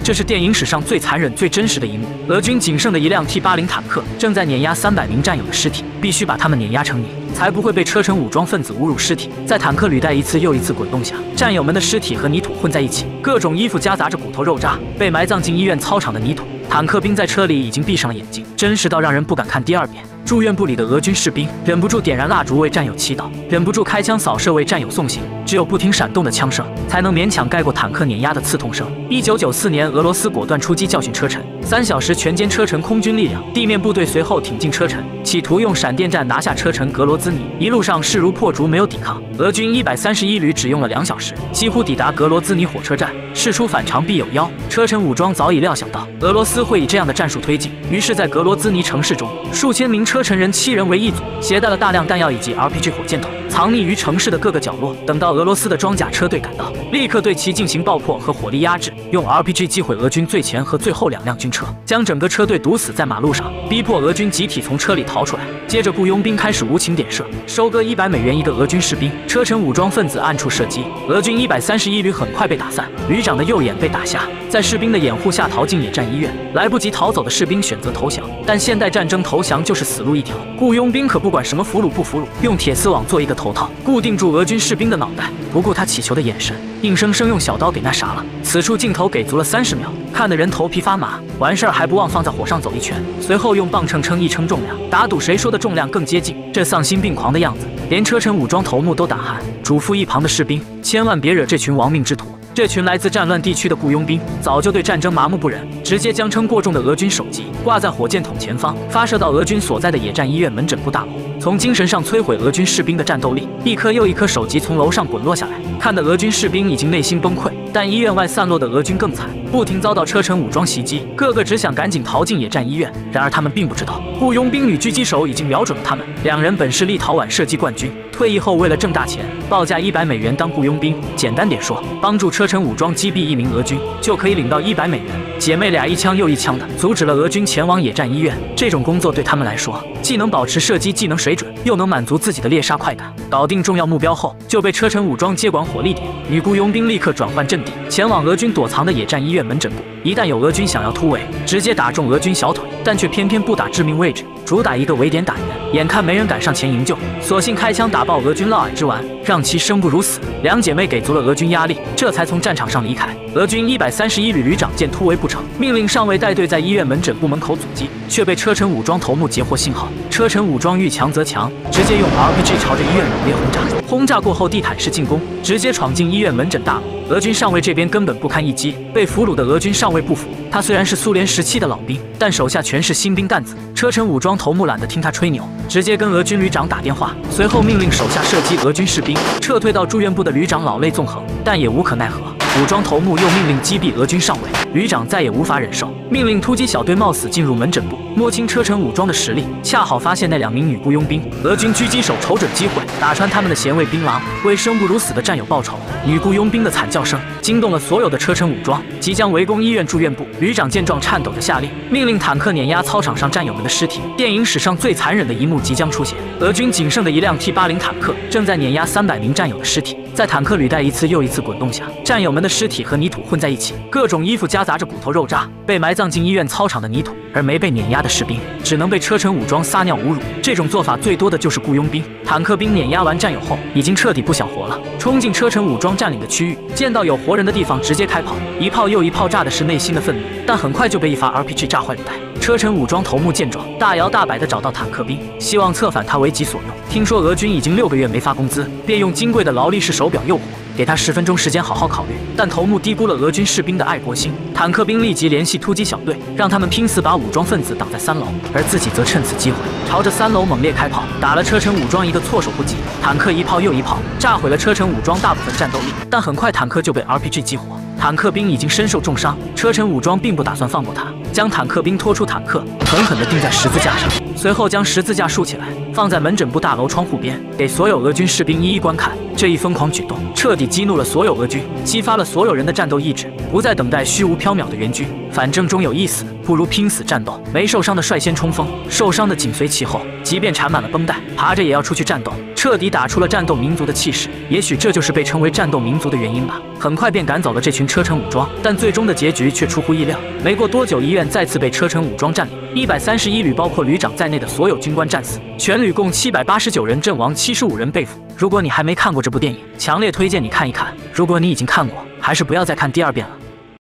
这是电影史上最残忍、最真实的一幕。俄军仅剩的一辆 T80坦克正在碾压300名战友的尸体，必须把他们碾压成泥，才不会被车臣武装分子侮辱尸体。在坦克履带一次又一次滚动下，战友们的尸体和泥土混在一起，各种衣服夹杂着骨头肉渣，被埋葬进医院操场的泥土。坦克兵在车里已经闭上了眼睛，真实到让人不敢看第二遍。住院部里的俄军士兵忍不住点燃蜡烛为战友祈祷，忍不住开枪扫射为战友送行。只有不停闪动的枪声，才能勉强盖过坦克碾压的刺痛声。1994年，俄罗斯果断出击教训车臣，3小时全歼车臣空军力量，地面部队随后挺进车臣，企图用闪电战拿下车臣格罗兹尼。一路上势如破竹，没有抵抗。俄军131旅只用了2小时，几乎抵达格罗兹尼火车站。事出反常必有妖，车臣武装早已料想到俄罗斯会以这样的战术推进，于是，在格罗兹尼城市中，数千名车臣人7人为一组，携带了大量弹药以及 RPG 火箭筒，藏匿于城市的各个角落。等到俄罗斯的装甲车队赶到，立刻对其进行爆破和火力压制，用 RPG 击毁俄军最前和最后2辆军车，将整个车队堵死在马路上，逼迫俄军集体从车里逃出来。接着，雇佣兵开始无情点射，收割100美元一个俄军士兵。车臣武装分子暗处射击，俄军131旅很快被打散，旅长的右眼被打瞎，在士兵的掩护下逃进野战医院。来不及逃走的士兵选择投降，但现代战争投降就是死路一条。雇佣兵可不管什么俘虏不俘虏，用铁丝网做一个头套，固定住俄军士兵的脑袋，不顾他祈求的眼神，硬生生用小刀给那啥了。此处镜头给足了30秒，看得人头皮发麻。完事儿还不忘放在火上走一圈，随后用磅秤称一称重量，打赌谁说的重量更接近。这丧心病狂的样子，连车臣武装头目都胆寒，嘱咐一旁的士兵千万别惹这群亡命之徒。这群来自战乱地区的雇佣兵早就对战争麻木不仁，直接将称过重的俄军首级挂在火箭筒前方，发射到俄军所在的野战医院门诊部大楼，从精神上摧毁俄军士兵的战斗力。一颗又一颗首级从楼上滚落下来，看得俄军士兵已经内心崩溃。但医院外散落的俄军更惨，不停遭到车臣武装袭击，个个只想赶紧逃进野战医院。然而他们并不知道，雇佣兵与狙击手已经瞄准了他们。2人本是立陶宛射击冠军，退役后为了挣大钱，报价100美元当雇佣兵。简单点说，帮助车臣武装击毙1名俄军，就可以领到100美元。姐妹俩一枪又一枪的阻止了俄军前往野战医院。这种工作对他们来说，既能保持射击技能水准，又能满足自己的猎杀快感。搞定重要目标后，就被车臣武装接管火力点。女雇佣兵立刻转换阵地，前往俄军躲藏的野战医院门诊部。一旦有俄军想要突围，直接打中俄军小腿，但却偏偏不打致命位置，主打一个围点打人。眼看没人敢上前营救，索性开枪打爆俄军嫪毐之丸，让其生不如死。2姐妹给足了俄军压力，这才从战场上离开。俄军131旅旅长见突围不成，命令上尉带队在医院门诊部门口阻击，却被车臣武装头目截获信号。车臣武装遇强则强，直接用 RPG 朝着医院猛烈轰炸。轰炸过后，地毯式进攻，直接闯进医院门诊大楼。俄军上尉这边根本不堪一击，被俘虏的俄军上尉不服。他虽然是苏联时期的老兵，但手下全是新兵蛋子。车臣武装头目懒得听他吹牛，直接跟俄军旅长打电话，随后命令手下射击俄军士兵。撤退到住院部的旅长老泪纵横，但也无可奈何。武装头目又命令击毙俄军上尉，旅长再也无法忍受，命令突击小队冒死进入门诊部，摸清车臣武装的实力。恰好发现那2名女雇佣兵，俄军狙击手瞅准机会，打穿他们的贤位槟榔，为生不如死的战友报仇。女雇佣兵的惨叫声惊动了所有的车臣武装，即将围攻医院住院部。旅长见状，颤抖着下令，命令坦克碾压操场上战友们的尸体。电影史上最残忍的一幕即将出现，俄军仅剩的一辆 T80坦克正在碾压300名战友的尸体。在坦克履带一次又一次滚动下，战友们的尸体和泥土混在一起，各种衣服夹杂着骨头肉渣，被埋葬进医院操场的泥土。而没被碾压的士兵，只能被车臣武装撒尿侮辱。这种做法最多的就是雇佣兵。坦克兵碾压完战友后，已经彻底不想活了，冲进车臣武装占领的区域，见到有活人的地方直接开炮，一炮又一炮，炸的是内心的愤怒，但很快就被一发 RPG 炸坏履带。车臣武装头目见状，大摇大摆地找到坦克兵，希望策反他为己所用。听说俄军已经6个月没发工资，便用金贵的劳力士手表诱惑，给他10分钟时间好好考虑。但头目低估了俄军士兵的爱国心，坦克兵立即联系突击小队，让他们拼死把武装分子挡在3楼，而自己则趁此机会朝着3楼猛烈开炮，打了车臣武装一个措手不及。坦克一炮又一炮，炸毁了车臣武装大部分战斗力，但很快坦克就被 RPG 击活。坦克兵已经身受重伤，车臣武装并不打算放过他，将坦克兵拖出坦克，狠狠地钉在十字架上，随后将十字架竖起来，放在门诊部大楼窗户边，给所有俄军士兵一一观看。这一疯狂举动彻底激怒了所有俄军，激发了所有人的战斗意志，不再等待虚无缥缈的援军，反正终有一死，不如拼死战斗。没受伤的率先冲锋，受伤的紧随其后，即便缠满了绷带，爬着也要出去战斗，彻底打出了战斗民族的气势。也许这就是被称为战斗民族的原因吧。很快便赶走了这群车臣武装，但最终的结局却出乎意料。没过多久，医院再次被车臣武装占领，131旅包括旅长在内的所有军官战死，全旅共789人阵亡，75人被俘。如果你还没看过这部电影，强烈推荐你看一看。如果你已经看过，还是不要再看第二遍了。